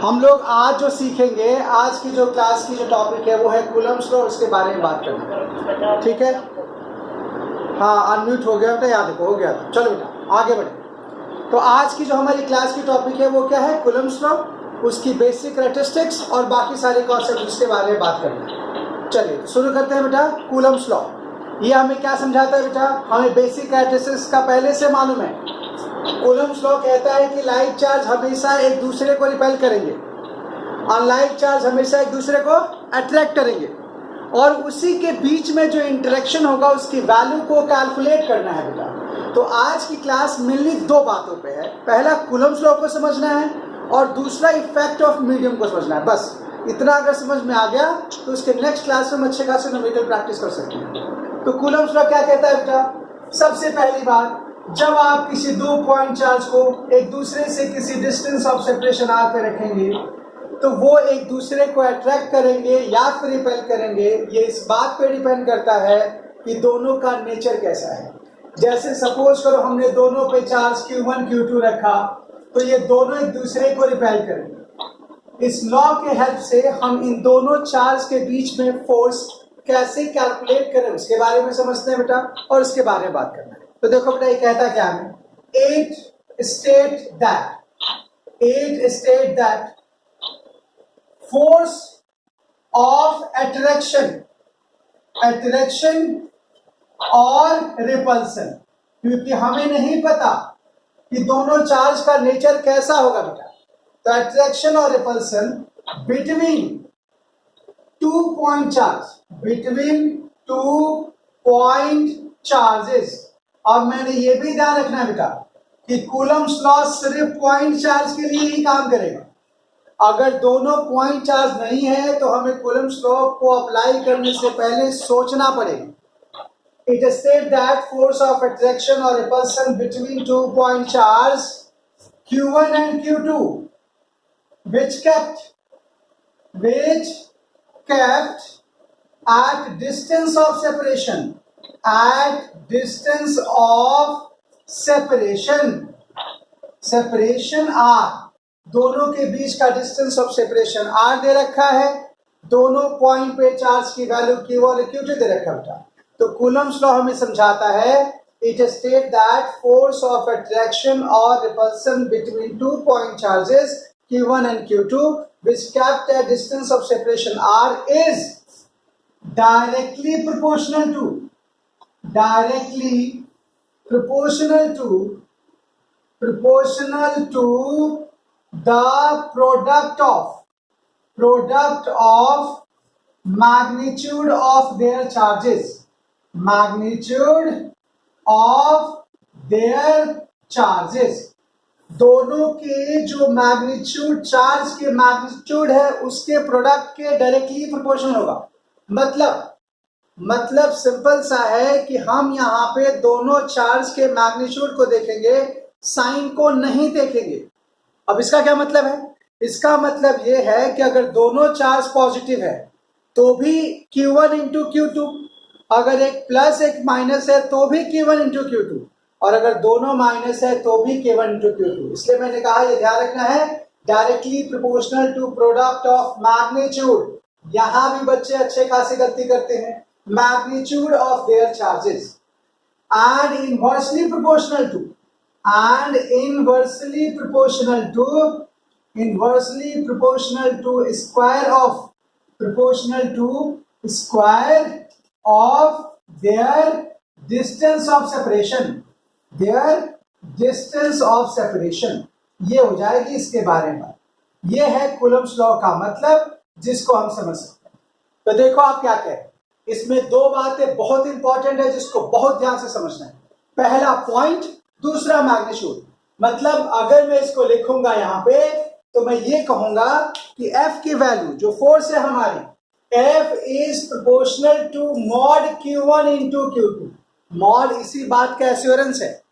हम लोग आज जो सीखेंगे, आज की जो क्लास की जो टॉपिक है वो है कूलम्ब्स लॉ, उसके बारे में बात करना। ठीक है, हाँ अनम्यूट हो गया बेटा, याद देखो हो गया। चलो बेटा आगे बढ़े। तो आज की जो हमारी क्लास की टॉपिक है वो क्या है? कूलम्ब्स लॉ, उसकी बेसिक कैरेक्टरिस्टिक्स और बाकी सारे कॉन्सेप्ट उसके बारे में बात करना। चलिए शुरू करते हैं बेटा। कूलम्ब्स लॉ ये हमें क्या समझाता है बेटा? हमें बेसिक कैरेक्टरिस्टिक्स का पहले से मालूम है। कूलम्ब्स लॉ कहता है कि लाइक चार्ज हमेशा एक दूसरे को रिपेल करेंगे और लाइक चार्ज हमेशा एक दूसरे को अट्रैक्ट करेंगे, और उसी के बीच में जो इंटरेक्शन होगा उसकी वैल्यू को कैलकुलेट करना है बेटा। तो आज की क्लास मेनली दो बातों पे है। पहला कूलम्ब्स लॉ को समझना है और दूसरा इफेक्ट ऑफ मीडियम को समझना है। बस इतना अगर समझ में आ गया तो उसके नेक्स्ट क्लास में हम अच्छे खासे न्यूमेरिकल प्रैक्टिस कर सकते हैं। तो कूलम्ब्स लॉ क्या कहता है बेटा? सबसे पहली बात, जब आप किसी दो पॉइंट चार्ज को एक दूसरे से किसी डिस्टेंस ऑफ सेपरेशन आर पे रखेंगे तो वो एक दूसरे को अट्रैक्ट करेंगे या फिर रिपेल करेंगे। ये इस बात पे डिपेंड करता है कि दोनों का नेचर कैसा है। जैसे सपोज करो हमने दोनों पे चार्ज Q1 Q2 रखा तो ये दोनों एक दूसरे को रिपेल करेंगे। इस लॉ के हेल्प से हम इन दोनों चार्ज के बीच में फोर्स कैसे कैलकुलेट करें उसके बारे में समझते हैं बेटा, और उसके बारे में बात करना है। तो देखो बेटा ये कहता क्या है? It state that force of attraction और repulsion, क्योंकि हमें नहीं पता कि दोनों चार्ज का नेचर कैसा होगा बेटा। तो अट्रैक्शन और repulsion between two point charges. और मैंने ये भी ध्यान रखना है बेटा कि कूलम्ब्स लॉ सिर्फ पॉइंट चार्ज के लिए ही काम करेगा। अगर दोनों पॉइंट चार्ज नहीं है तो हमें कूलम्ब्स लॉ को अप्लाई करने से पहले सोचना पड़ेगा। It state that force of attraction और repulsion between two point charge Q1 and Q2 which kept at distance of separation R, दोनों के बीच का डिस्टेंस ऑफ सेपरेशन R दे रखा है। दोनों पॉइंट पे चार्ज की वैल्यू Q1 और Q2 दे रखा है। तो कूलम्ब्स लॉ हमें समझाता है, it state that force of attraction और repulsion between two point charges Q1 and Q2 which kept at distance of separation R is directly proportional to the product of magnitude of their charges, दोनों के जो magnitude, charge के magnitude है उसके product के directly proportional होगा। मतलब simple सा है कि हम यहाँ पे दोनों चार्ज के मैग्नीट्यूड को देखेंगे, साइन को नहीं देखेंगे। अब इसका क्या मतलब है? इसका मतलब ये है कि अगर दोनों चार्ज पॉजिटिव है तो भी Q1 इंटू Q2, अगर एक प्लस एक माइनस है तो भी Q1 इंटू Q2, और अगर दोनों माइनस है तो भी Q1 इंटू Q2। इसलिए मैंने कहा ये ध्यान रखना है, directly proportional to product of magnitude. यहां भी बच्चे अच्छे खासी गलती करते हैं, magnitude of their charges, and inversely proportional to square of their distance of separation, ये हो जाएगी इसके बारे में। ये है कूलम्ब्स लॉ का मतलब, जिसको हम समझ सकते हैं। तो देखो आप क्या कह रहे हैं, इसमें दो बातें बहुत इंपॉर्टेंट है जिसको बहुत ध्यान से समझना है। पहला पॉइंट, दूसरा मैग्नीट्यूड। मतलब अगर मैं इसको लिखूंगा यहाँ पे तो मैं ये कहूंगा कि F की वैल्यू जो फोर्स है हमारी, F is proportional to mod Q1 into Q2। Mod इसी बात का एश्योरेंस है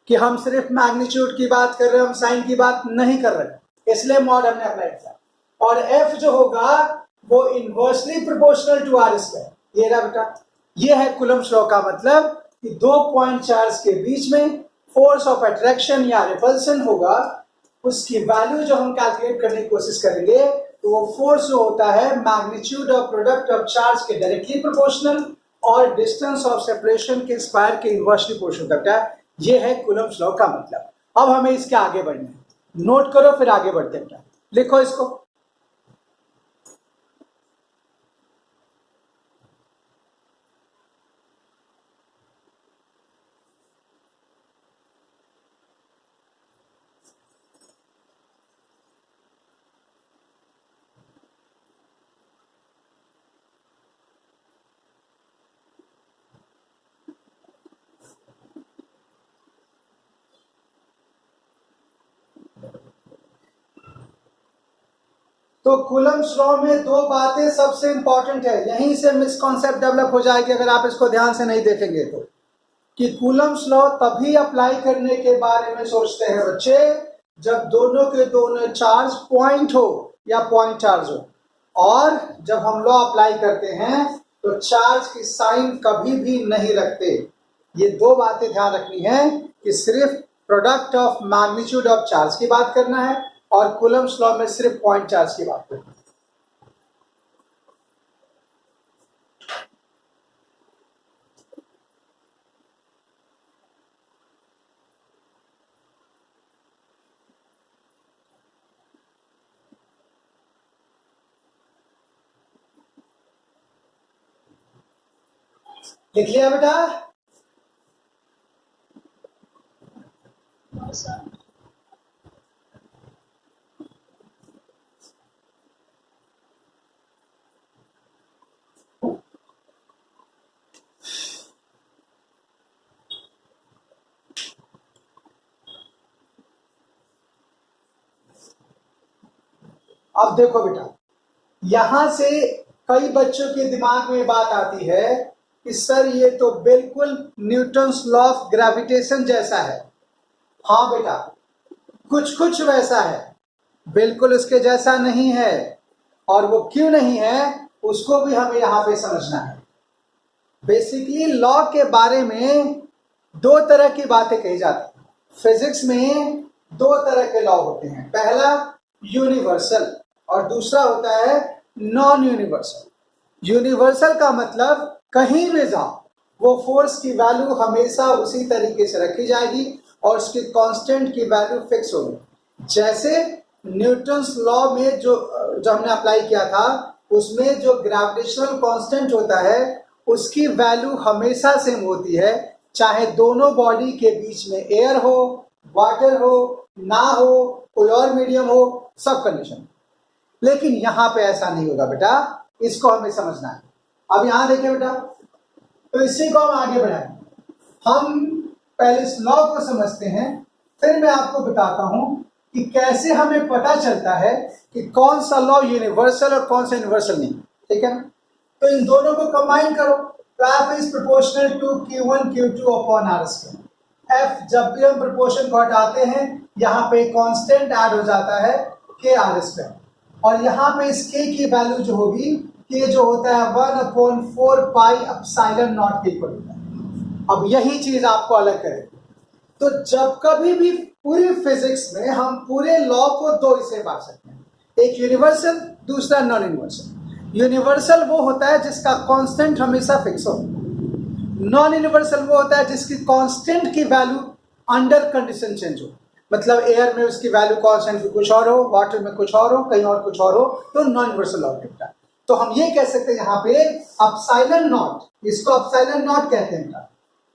कि हम सिर्फ मैग्नीट्यूड की बात कर रहे हैं, हम साइन की बात नहीं कर रहे, इसलिए मॉड हमने अप्लाई किया। और F जो होगा वो inversely proportional to R square. ये रहा बेटा, ये है कूलम्ब्स लॉ का मतलब कि दो पॉइंट चार्ज के बीच में फोर्स ऑफ अट्रैक्शन या रिपल्सन होगा उसकी वैल्यू जो हम कैलकुलेट करने की कोशिश करेंगे तो वो फोर्स जो होता है magnitude of product of charge के डायरेक्टली प्रोपोर्शनल और डिस्टेंस ऑफ सेपरेशन के स्क्वायर के इनवर्सली प्रोपोर्शनल होता है। ये है कूलम्ब्स लॉ का मतलब। अब हमें इसके आगे बढ़ना है, नोट करो फिर आगे बढ़ते हैं। लिखो इसको। तो कूलम्ब्स लॉ में दो बातें सबसे इंपॉर्टेंट है, यहीं से मिसकॉन्सेप्ट डेवलप हो जाएगी अगर आप इसको ध्यान से नहीं देखेंगे तो। कि कूलम्ब्स लॉ तभी अप्लाई करने के बारे में सोचते हैं बच्चे जब दोनों के दोनों चार्ज पॉइंट हो या पॉइंट चार्ज हो, और जब हम लॉ अप्लाई करते हैं तो चार्ज की साइन कभी भी नहीं रखते। ये दो बातें ध्यान रखनी है कि सिर्फ product of magnitude of charge की बात करना है और कूलम्ब्स लॉ में सिर्फ पॉइंट चार्ज की बात करना है। लिख लिया बेटा? अब देखो बेटा, यहां से कई बच्चों के दिमाग में बात आती है कि सर ये तो बिल्कुल न्यूटन्स लॉ ऑफ ग्रेविटेशन जैसा है। हाँ बेटा, कुछ कुछ वैसा है, बिल्कुल उसके जैसा नहीं है। और वो क्यों नहीं है उसको भी हमें यहाँ पे समझना है। बेसिकली लॉ के बारे में दो तरह की बातें कही जाती हैं। फिजिक्स में दो तरह के लॉ होते हैं, पहला यूनिवर्सल और दूसरा होता है नॉन यूनिवर्सल। यूनिवर्सल का मतलब कहीं भी जाओ वो फोर्स की वैल्यू हमेशा उसी तरीके से रखी जाएगी और उसकी कांस्टेंट की वैल्यू फिक्स होगी। जैसे न्यूटन्स लॉ में जो हमने अप्लाई किया था उसमें जो ग्रेविटेशनल कांस्टेंट होता है उसकी वैल्यू हमेशा सेम होती है, चाहे दोनों बॉडी के बीच में एयर हो, वाटर हो, ना हो, कोई और मीडियम हो, सब कंडीशन। लेकिन यहाँ पे ऐसा नहीं होगा बेटा, इसको हमें समझना है। अब यहाँ देखिए बेटा, तो इसी को हम आगे बढ़ाएंगे। हम पहले इस लॉ को समझते हैं, फिर मैं आपको बताता हूं कि कैसे हमें पता चलता है कि कौन सा लॉ यूनिवर्सल और कौन सा यूनिवर्सल नहीं। ठीक है ना? तो इन दोनों को कंबाइन करो तो F is proportional to Q1 Q2 upon R square. F जब भी हम प्रोपोर्शन को हटाते हैं यहाँ पे कांस्टेंट ऐड हो जाता है K R स्क्वायर, और यहाँ पे इस K की वैल्यू जो होगी, K जो होता है 1/4 पाई एप्सिलॉन नॉट के इक्वल होता है। अब यही चीज आपको अलग करेगी। तो जब कभी भी पूरी फिजिक्स में हम पूरे लॉ को दो हिस्से बांट सकते हैं, एक यूनिवर्सल, दूसरा नॉन यूनिवर्सल। यूनिवर्सल वो होता है जिसका कांस्टेंट हमेशा फिक्स हो। नॉन यूनिवर्सल वो होता है जिसकी कांस्टेंट की वैल्यू अंडर कंडीशन चेंज हो। मतलब एयर में उसकी वैल्यू कांस्टेंट कुछ और हो, वाटर में कुछ और हो, कहीं और कुछ और हो, तो नॉन यूनिवर्सल लॉ कहता है। तो हम ये कह सकते हैं यहाँ पे एप्सिलॉन नॉट, इसको एप्सिलॉन नॉट कहते हैं।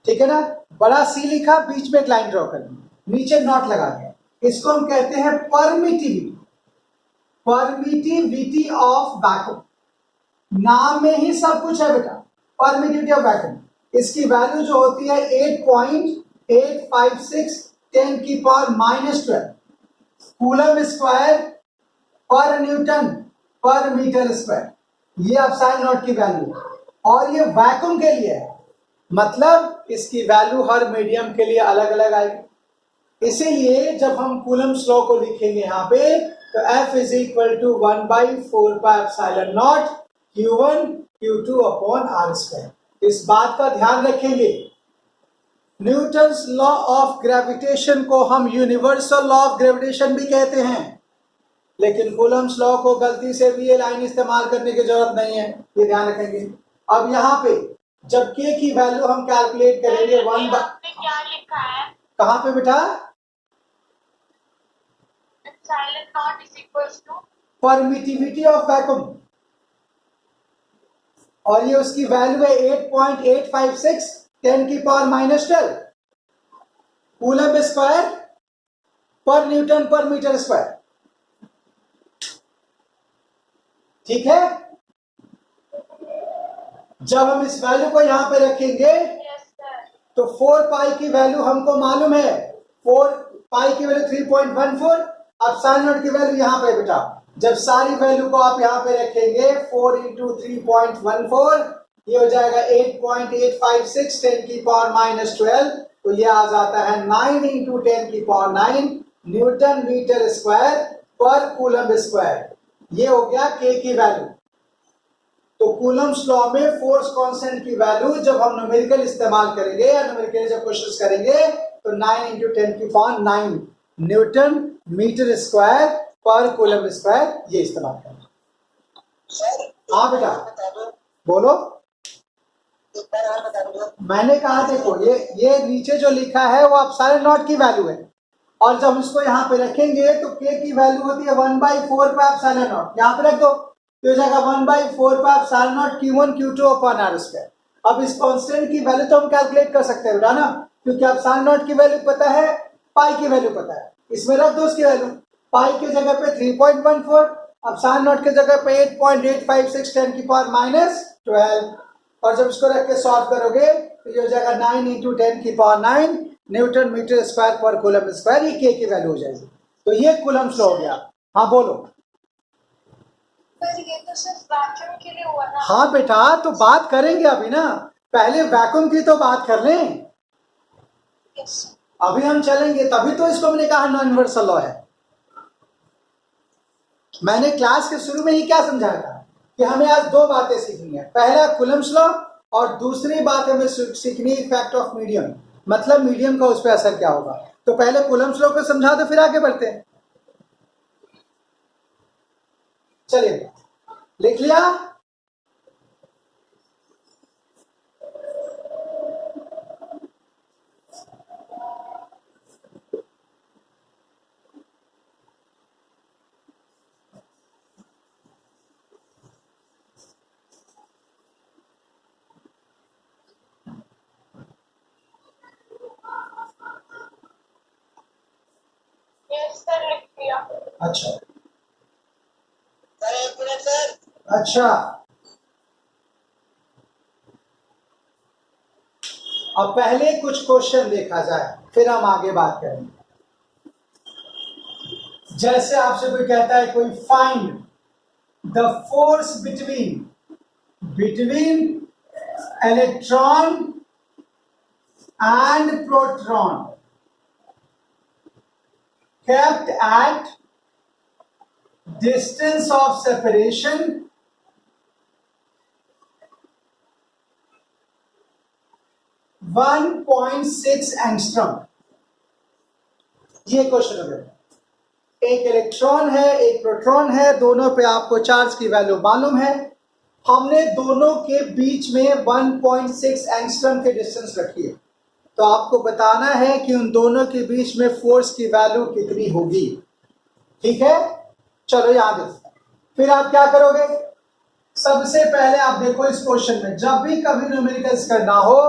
ठीक है ना? बड़ा सी लिखा, बीच में एक लाइन ड्रॉ कर दी, नीचे नॉट लगा दिया, इसको हम कहते हैं परमिटिविटी। परमिटिविटी ऑफ वैक्यूम, नाम में ही सब कुछ है बेटा। परमिटिविटी ऑफ वैक्यूम, इसकी वैल्यू जो होती है 8.856 10 की पावर -12 कूलम स्क्वायर पर न्यूटन पर मीटर स्क्वायर। ये एप्सिलॉन नॉट की वैल्यू, और ये वैक्यूम के लिए है, मतलब इसकी वैल्यू हर मीडियम के लिए अलग अलग आएगी। इसीलिए जब हम कूलम्स लॉ को लिखेंगे यहाँ पे तो F is equal to 1/4 pi epsilon naught Q1 Q2 upon R square. इस बात का ध्यान रखेंगे न्यूटन्स लॉ ऑफ ग्रेविटेशन को हम यूनिवर्सल लॉ ऑफ ग्रेविटेशन भी कहते हैं, लेकिन कूलम्स लॉ को गलती से भी ये लाइन इस्तेमाल करने की जरूरत नहीं है, ये ध्यान रखेंगे। अब यहाँ पे जब के की वैल्यू हम कैलकुलेट करेंगे वन बाय, क्या लिखा है? कहाँ पे बेटा? Silent knot is equals to permittivity of vacuum, और ये उसकी वैल्यू है 8.856 10 की पावर -12 कूलम स्क्वायर पर न्यूटन पर मीटर स्क्वायर। ठीक है, जब हम इस वैल्यू को यहां पे रखेंगे तो 4 पाई की वैल्यू हमको मालूम है, 4 पाई की वैल्यू 3.14। अब साइन नॉट की वैल्यू यहां पे बेटा, जब सारी वैल्यू को आप यहां पे रखेंगे 4 इंटू 3.14 ये हो जाएगा 8.856 10 की पावर -12, तो ये आ जाता है 9 इंटू 10 की पावर 9 न्यूटन मीटर स्क्वायर पर कूलम स्क्वायर। ये हो गया के की वैल्यू। तो कूलम्स लॉ में फोर्स कांस्टेंट की वैल्यू जब हम न्यूमेरिकल इस्तेमाल करेंगे या न्यूमेरिकल जब क्वेश्चंस करेंगे तो 9 इंटू 10 की पावर 9 न्यूटन मीटर स्क्वायर पर कूलम स्क्वायर ये इस्तेमाल करेंगे। हाँ बेटा बोलो। मैंने कहा देखो ये नीचे जो लिखा है वो एप्सिलॉन नॉट की वैल्यू है, और जब इसको यहाँ पे रखेंगे तो के की वैल्यू होती है 1/4 पे एप्सिलॉन नॉट, यहाँ पे रख दो तो हो जाएगा 1/4 पे epsilon naught Q1 Q2 upon R square. अब इस कांस्टेंट की वैल्यू तो हम कैलकुलेट कर सकते हैं बेटा ना, क्योंकि एप्सिलॉन नॉट की वैल्यू पता है, पाई की वैल्यू पता है, इसमें रख दो उसकी वैल्यू। पाई की जगह पे 3.14, एप्सिलॉन नॉट की जगह पे 8.856 10 की पावर -12, और जब इसको रख के सॉल्व करोगे तो ये हो जाएगा 9 इंटू 10 की पावर 9 न्यूटन मीटर स्क्वायर पर कूलम स्क्वायर, ये के की वैल्यू हो जाएगी। तो ये कूलम्स लॉ हो गया। हाँ बोलो। पर ये तो सिर्फ वैक्यूम के लिए हुआ ना। हाँ बेटा तो बात करेंगे अभी ना, पहले वैक्यूम की तो बात कर लें, Yes. अभी हम चलेंगे, तभी तो इसको मैंने कहा नॉन यूनिवर्सल लॉ है। मैंने क्लास के शुरू में ही क्या समझाया था कि हमें आज दो बातें सीखनी है, पहला कूलम्स लॉ और दूसरी बात हमें सीखनी इफेक्ट ऑफ मीडियम, मतलब मीडियम का उस पर असर क्या होगा। तो पहले कूलम्स लॉ को समझा दो फिर आगे बढ़ते हैं। चलिए लिख लिया। Yes, sir, लिख दिया। अच्छा सर एक मिनट सर। अच्छा, अब पहले कुछ क्वेश्चन देखा जाए फिर हम आगे बात करेंगे। जैसे आपसे कोई कहता है कोई find the force between electron and proton kept at distance of separation 1.6 angstrom. ये क्वेश्चन हो गया। एक इलेक्ट्रॉन है एक प्रोटॉन है, दोनों पे आपको चार्ज की वैल्यू मालूम है, हमने दोनों के बीच में 1.6 एंगस्ट्रॉम के डिस्टेंस रखी है, तो आपको बताना है कि उन दोनों के बीच में फोर्स की वैल्यू कितनी होगी। ठीक है, चलो यहां देखो। फिर आप क्या करोगे, सबसे पहले आप देखो इस क्वेश्चन में जब भी कभी न्यूमेरिकल्स करना हो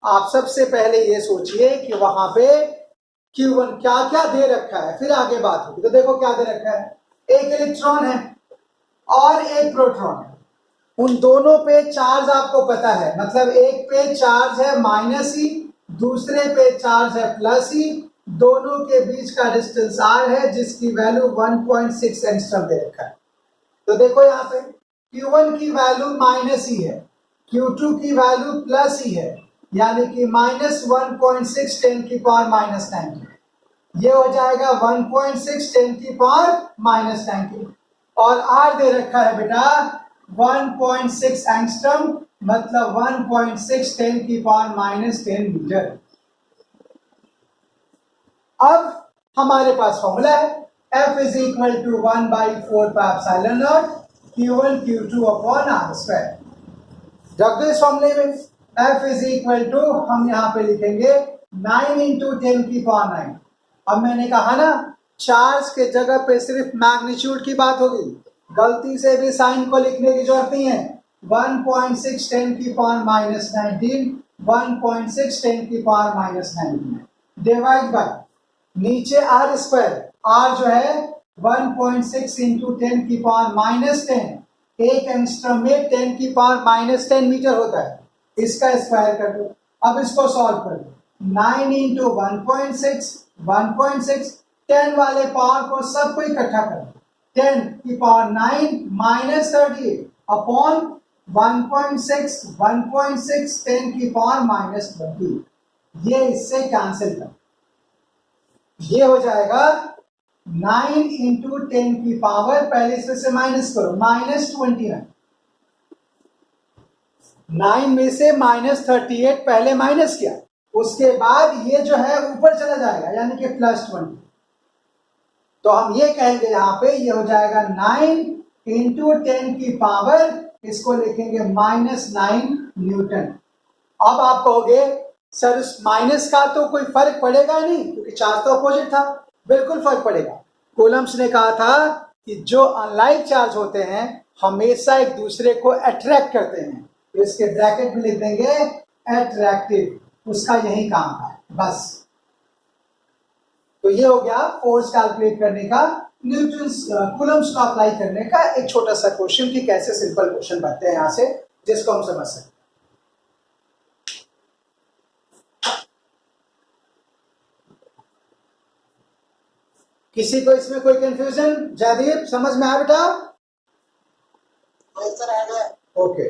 आप सबसे पहले ये सोचिए कि वहां पे Q1 क्या क्या दे रखा है, फिर आगे बात होगी। तो देखो क्या दे रखा है, एक इलेक्ट्रॉन है और एक प्रोटॉन है, उन दोनों पे चार्ज आपको पता है, मतलब एक पे चार्ज है -E, दूसरे पे चार्ज है +E, दोनों के बीच का डिस्टेंस r है जिसकी वैल्यू 1.6 एंगस्ट्रॉम दे रखा है। तो देखो यहाँ पे Q1 की वैल्यू -E है, Q2 की वैल्यू +E है, यानी कि -1.6 10 की पावर -19, ये हो जाएगा 1.6 10 की पावर -19, और r दे रखा है बेटा 1.6 एंगस्ट्रॉम, मतलब 1.6 10 की पावर -10 मीटर। अब हमारे पास फॉर्मूला है F is equal to 1/4 pi epsilon naught Q1 Q2 upon R square. रख दो इस फॉर्मूले में। F इज इक्वल टू हम यहाँ पे लिखेंगे 9 इंटू 10 की पावर 9। अब मैंने कहा ना चार्ज के जगह पे सिर्फ मैग्नीट्यूड की बात होगी, गलती से भी साइन को लिखने की जरूरत नहीं है। 1.6 10 की पावर माइनस 19, 1.6 10 की पावर माइनस 19 डिवाइड बाय नीचे आर स्क्वायर। आर जो है 1.6 इंटू 10 की पावर माइनस 10, एक एंगस्ट्रम में 10 की पावर माइनस 10 मीटर होता है, इसका स्क्वायर कर दो। अब इसको सॉल्व कर दो। 9 इंटू 1.6 1.6 10 वाले पावर को सबको इकट्ठा कर दो। 10 की पावर 9 माइनस 38 अपॉन 1.6 1.6 10 की पावर माइनस 20। ये इससे कैंसिल कर, ये हो जाएगा 9 इंटू 10 की पावर, पहले इसमें से माइनस करो, माइनस 29। 9 में से माइनस 38 पहले माइनस किया, उसके बाद ये जो है ऊपर चला जाएगा यानी कि प्लस 20। तो हम ये कहेंगे यहाँ पे ये हो जाएगा 9 इंटू 10 की पावर, इसको लिखेंगे माइनस 9 न्यूटन। अब आप कहोगे सर उस माइनस का तो कोई फर्क पड़ेगा नहीं क्योंकि चार्ज तो अपोजिट था। बिल्कुल फर्क पड़ेगा। कूलम्स ने कहा था कि जो अनलाइक चार्ज होते हैं हमेशा एक दूसरे को अट्रैक्ट करते हैं, तो इसके ब्रैकेट में लिख देंगे अट्रैक्टिव, उसका यही काम है बस। तो ये हो गया फोर्स कैलकुलेट करने का, न्यूटन्स कूलम्स को अप्लाई करने का एक छोटा सा क्वेश्चन कि कैसे सिंपल क्वेश्चन बनते हैं यहां से जिसको हम समझ सकते हैं। किसी को इसमें कोई कंफ्यूजन? जयदीप समझ में आया बेटा? ओके।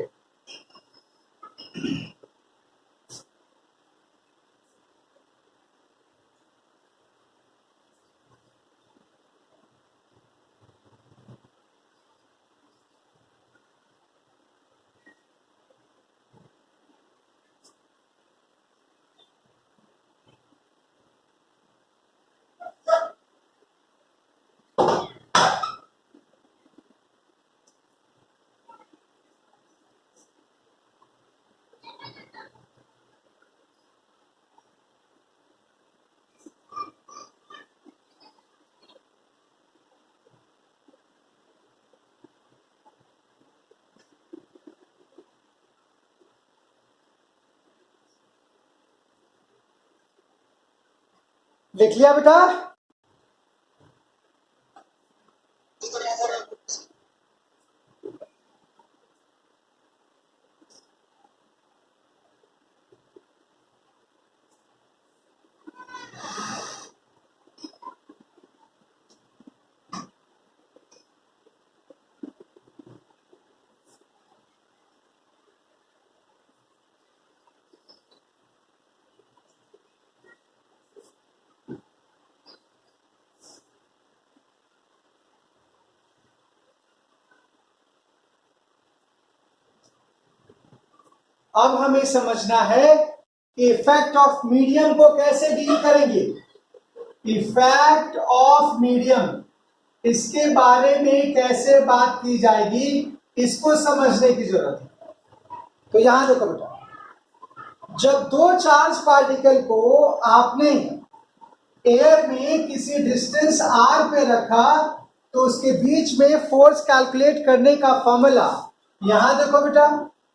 लिख लिया बेटा? अब हमें समझना है कि इफेक्ट ऑफ मीडियम को कैसे डील करेंगे। इफेक्ट ऑफ मीडियम, इसके बारे में कैसे बात की जाएगी, इसको समझने की जरूरत है। तो यहां देखो बेटा, जब दो चार्ज पार्टिकल को आपने एयर में किसी डिस्टेंस r पे रखा तो उसके बीच में फोर्स कैलकुलेट करने का फॉर्मूला यहां देखो बेटा।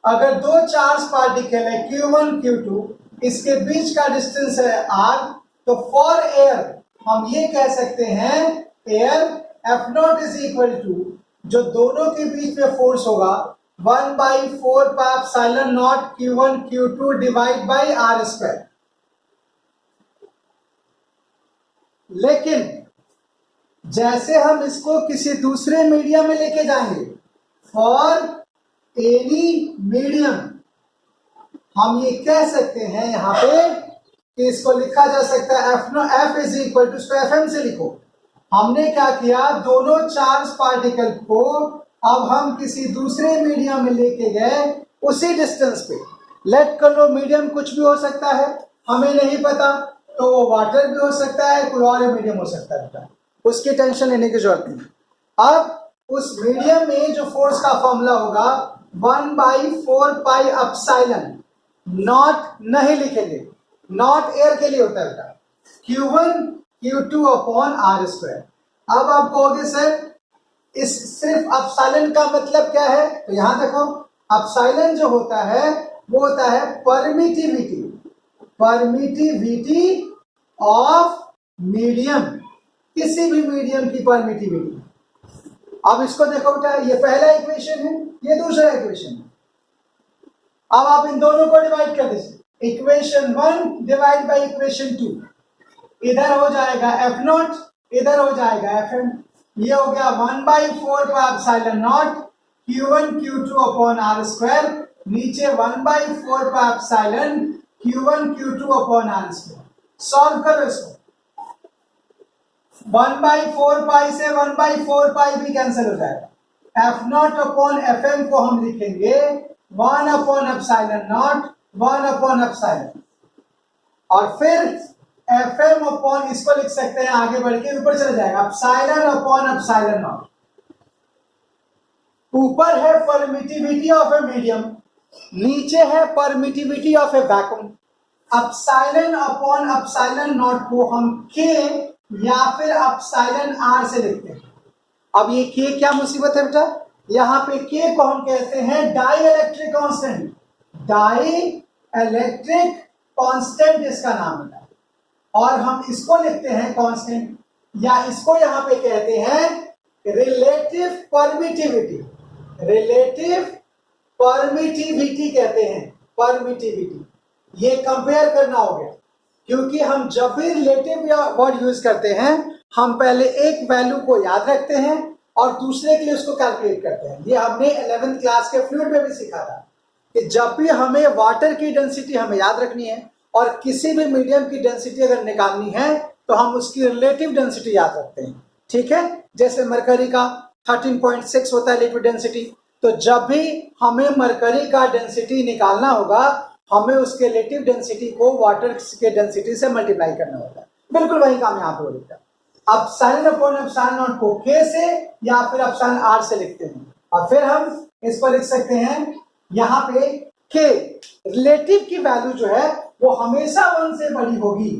अगर दो चार्ज पार्टिकल है Q1 Q2, इसके बीच का डिस्टेंस है r, तो फॉर एयर हम ये कह सकते हैं air F0 is equal to जो दोनों के बीच में फोर्स होगा 1/4 pi epsilon naught Q1 Q2 divide by r square. लेकिन जैसे हम इसको किसी दूसरे मीडियम में लेके जाएंगे, फॉर एनी मीडियम, हम ये कह सकते हैं यहां पे कि इसको लिखा जा सकता है F इज इक्वल टू, इसको FM से लिखो। हमने क्या किया, दोनों चार्ज पार्टिकल को अब हम किसी दूसरे मीडियम में लेके गए उसी डिस्टेंस पे। लेट कर लो मीडियम कुछ भी हो सकता है, हमें नहीं पता, तो वो वाटर भी हो सकता है, कोई और मीडियम हो सकता है बेटा, उसकी टेंशन लेने की जरूरत नहीं। अब उस मीडियम में जो फोर्स का फॉर्मूला होगा 1/4 एप्सिलॉन नॉट नहीं लिखेंगे, नॉट एयर के लिए होता है बेटा, Q1 Q2 upon R square. अब आप कहोगे सर इस सिर्फ एप्सिलॉन का मतलब क्या है, तो यहां देखो एप्सिलॉन जो होता है वो होता है परमिटिविटी, परमिटिविटी ऑफ मीडियम, किसी भी मीडियम की परमिटिविटी। अब इसको देखो बेटा, ये पहला इक्वेशन है, ये दूसरा इक्वेशन है। अब आप इन दोनों को डिवाइड कर दीजिए, इक्वेशन 1 डिवाइड बाय इक्वेशन 2, इधर हो जाएगा एफ नॉट, इधर हो जाएगा एफ एम। ये हो गया 1/4 epsilon naught Q1 Q2 upon R square, नीचे 1/4 epsilon Q1 Q2 upon R square. Solve करो इसको, 1/4 से 1/4 भी कैंसिल हो जाएगा। F naught upon F M को हम लिखेंगे 1 upon epsilon naught, 1 upon epsilon, और फिर एफ एम अपॉन इसको लिख सकते हैं आगे बढ़ के ऊपर चला जाएगा एप्सिलॉन अपॉन एप्सिलॉन नॉट। ऊपर है परमिटिविटी ऑफ ए मीडियम, नीचे है permittivity of A vacuum. Epsilon upon epsilon not को हम के या फिर एप्सिलॉन आर से लिखते हैं। अब ये के क्या मुसीबत है बेटा, यहां पे के को हम कहते हैं dielectric constant, dielectric constant इसका नाम है, और हम इसको लिखते हैं कांस्टेंट, या इसको यहां पे कहते हैं रिलेटिव परमिटिविटी, रिलेटिव परमिटिविटी कहते हैं, परमिटिविटी। ये कंपेयर करना हो गया, क्योंकि हम जब भी रिलेटिव या वर्ड यूज करते हैं हम पहले एक वैल्यू को याद रखते हैं और दूसरे के लिए उसको कैलकुलेट करते हैं। ये हमने 11th क्लास के फ्लूइड में भी सीखा था कि जब भी हमें वाटर की डेंसिटी हमें याद रखनी है और किसी भी मीडियम की डेंसिटी अगर निकालनी है तो हम उसकी रिलेटिव डेंसिटी याद रखते हैं, ठीक है। जैसे मरकरी का 13.6 होता है लिक्विड डेंसिटी, तो जब भी हमें मरकरी का डेंसिटी निकालना होगा हमें उसके रिलेटिव डेंसिटी को वाटर के डेंसिटी से मल्टीप्लाई करना होगा। बिल्कुल वही काम यहाँ पे हो रहा है। एप्सिलॉन अपॉन एप्सिलॉन नॉट को के से या फिर एप्सिलॉन आर से लिखते हैं, और फिर हम इसको लिख सकते हैं यहाँ पे के रिलेटिव की वैल्यू जो है वो हमेशा 1 से बड़ी होगी,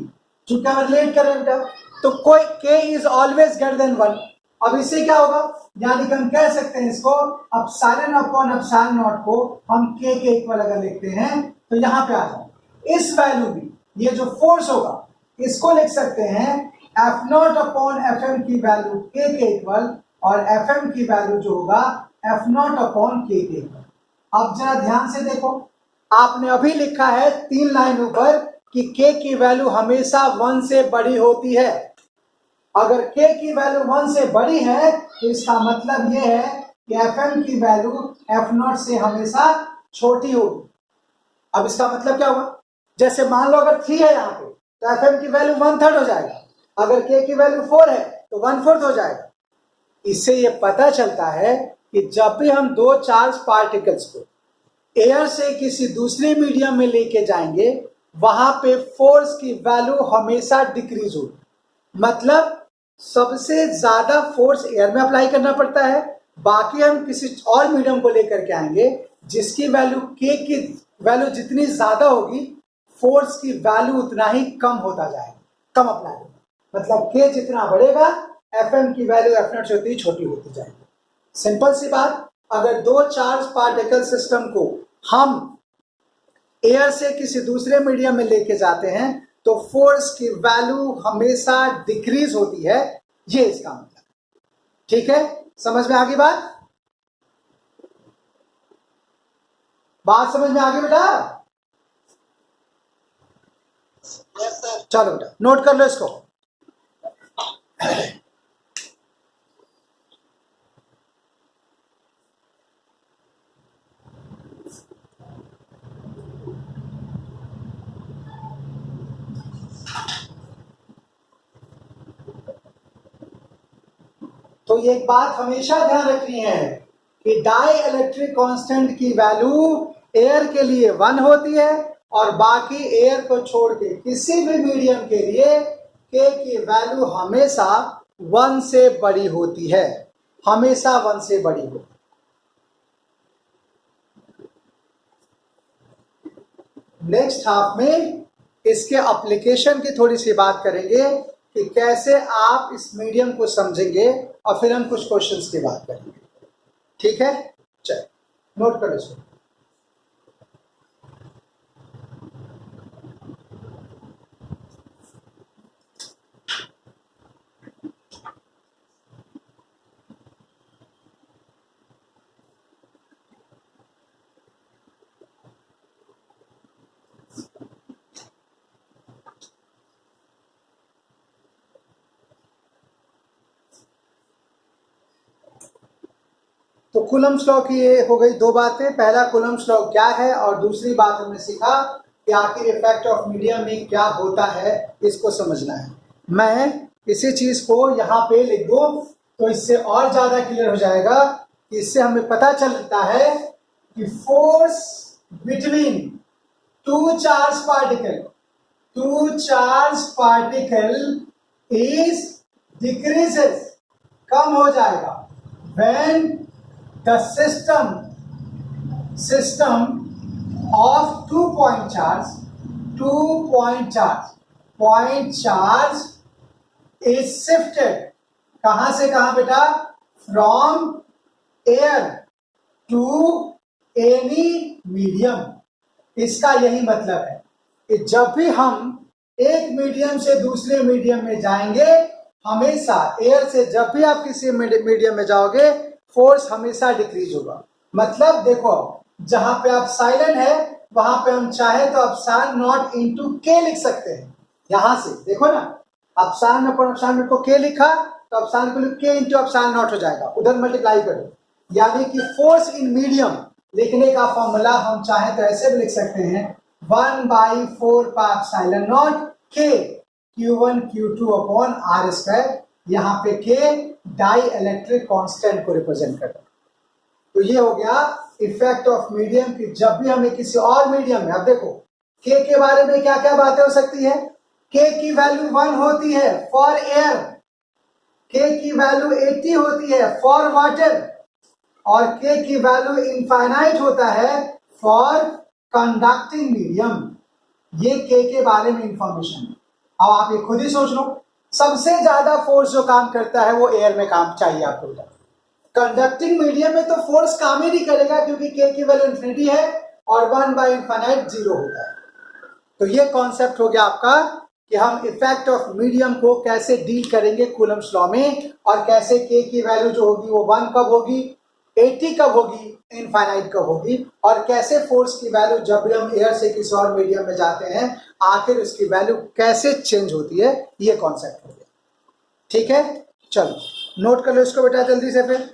चूंकि हम रिलेट कर रहे हैं बेटा, तो कोई के इज ऑलवेज ग्रेटर देन 1। अब इससे क्या होगा, यानी कि हम कह सकते हैं इसको एप्सिलॉन अपॉन एप्सिलॉन नॉट को हम के इक्वल अगर लिखते हैं तो यहाँ पे आ जाए इस वैल्यू में ये जो फोर्स होगा इसको लिख सकते हैं F naught upon F M की वैल्यू के इक्वल, और एफ एम की वैल्यू जो होगा एफ नॉट अपॉन के इक्वल। अब जरा ध्यान से देखो, आपने अभी लिखा है 3 लाइन ऊपर कि के की वैल्यू हमेशा 1 से बड़ी होती है। अगर के की वैल्यू 1 से बड़ी है तो इसका मतलब यह है कि एफ एम की वैल्यू एफ नॉट से हमेशा छोटी होगी। अब इसका मतलब क्या हुआ, जैसे मान लो अगर 3 है यहाँ पे तो एफ एम की वैल्यू 1/3 हो जाएगा, अगर के की वैल्यू 4 है तो 1/4 हो जाएगा। इससे ये पता चलता है कि जब भी हम 2 चार्ज पार्टिकल्स को एयर से किसी दूसरे मीडियम में लेके जाएंगे वहां पे फोर्स की वैल्यू हमेशा डिक्रीज होगी। मतलब सबसे ज्यादा फोर्स एयर में अप्लाई करना पड़ता है, बाकी हम किसी और मीडियम को लेकर के आएंगे जिसकी वैल्यू के की वैल्यू जितनी ज्यादा होगी फोर्स की वैल्यू उतना ही कम होता जाएगा, कम अप्लाई होगा। मतलब के जितना बढ़ेगा एफ एम की वैल्यू एफ नॉट से उतनी छोटी होती जाएगी। सिंपल सी बात, अगर 2 चार्ज पार्टिकल सिस्टम को हम एयर से किसी दूसरे मीडियम में लेके जाते हैं तो फोर्स की वैल्यू हमेशा डिक्रीज होती है, ये इसका मतलब। ठीक है, समझ में आ गई बात? बात समझ में आ गई बेटा? चलो बेटा नोट कर लो इसको। तो ये एक बात हमेशा ध्यान रखनी है कि डाई इलेक्ट्रिक कांस्टेंट की वैल्यू एयर के लिए 1 होती है और बाकी एयर को छोड़ के किसी भी मीडियम के लिए के की वैल्यू हमेशा 1 से बड़ी होती है, हमेशा 1 से बड़ी होती है। नेक्स्ट हाफ में इसके एप्लीकेशन की थोड़ी सी बात करेंगे कि कैसे आप इस मीडियम को समझेंगे और फिर हम कुछ क्वेश्चंस की बात करेंगे। ठीक है, चलिए नोट कर लीजिए। तो कूलम्स लॉ की ये हो गई दो बातें। पहला कूलम्स लॉ क्या है और दूसरी बात हमने सीखा कि आखिर इफेक्ट ऑफ मीडियम में क्या होता है, इसको समझना है। मैं इसी चीज को यहाँ पे लिख दूं तो इससे और ज्यादा क्लियर हो जाएगा। इससे हमें पता चलता है कि force between two charge particle is decreases, कम हो जाएगा when the system of point charge is shifted, कहां से कहां बेटा? from air to any medium। इसका यही मतलब है कि जब भी हम एक मीडियम से दूसरे मीडियम में जाएंगे, हमेशा एयर से जब भी आप किसी मीडियम में जाओगे फोर्स हमेशा डिक्रीज होगा। मतलब देखो, जहां पे आप साइलेंट है वहां पे हम चाहे तो एप्सिलॉन नॉट इनटू के लिख सकते हैं। यहां से देखो ना, एप्सिलॉन को के लिखा तो एप्सिलॉन को लिख के इनटू एप्सिलॉन नॉट हो जाएगा, उधर मल्टीप्लाई करो। यानी कि फोर्स इन मीडियम लिखने का फॉर्मूला हम चाहे तो ऐसे भी लिख सकते हैं 1/4 पाई एप्सिलॉन नॉट के Q1 Q2 upon R square. यहाँ पे के डाई इलेक्ट्रिक कांस्टेंट को रिप्रेजेंट करता है। तो ये हो गया इफेक्ट ऑफ मीडियम की जब भी हमें किसी और मीडियम में। अब देखो के के बारे में क्या क्या बातें हो सकती है। के की वैल्यू 1 होती है फॉर एयर, के की वैल्यू 80 होती है फॉर वाटर, और के की वैल्यू इनफाइनाइट होता है फॉर कंडक्टिंग मीडियम। ये के बारे में इंफॉर्मेशन है। अब आप ये खुद ही सोच लो, सबसे ज्यादा फोर्स जो काम करता है वो एयर में काम चाहिए आपको। कंडक्टिंग मीडियम में तो फोर्स काम ही नहीं करेगा क्योंकि के की वैल्यू इन्फिनिटी है और 1/इनफाइनाइट 0 होता है। तो ये कॉन्सेप्ट हो गया आपका कि हम इफेक्ट ऑफ मीडियम को कैसे डील करेंगे कूलम्स लॉ में, और कैसे के की वैल्यू जो होगी वो 1 कब होगी, 80 कब होगी, इनफाइनाइट कब होगी, और कैसे फोर्स की वैल्यू जब भी हम एयर से किसी और मीडियम में जाते हैं आखिर उसकी वैल्यू कैसे चेंज होती है। ये कॉन्सेप्ट हो गया। ठीक है, चलो नोट कर लो इसको बेटा जल्दी से फिर।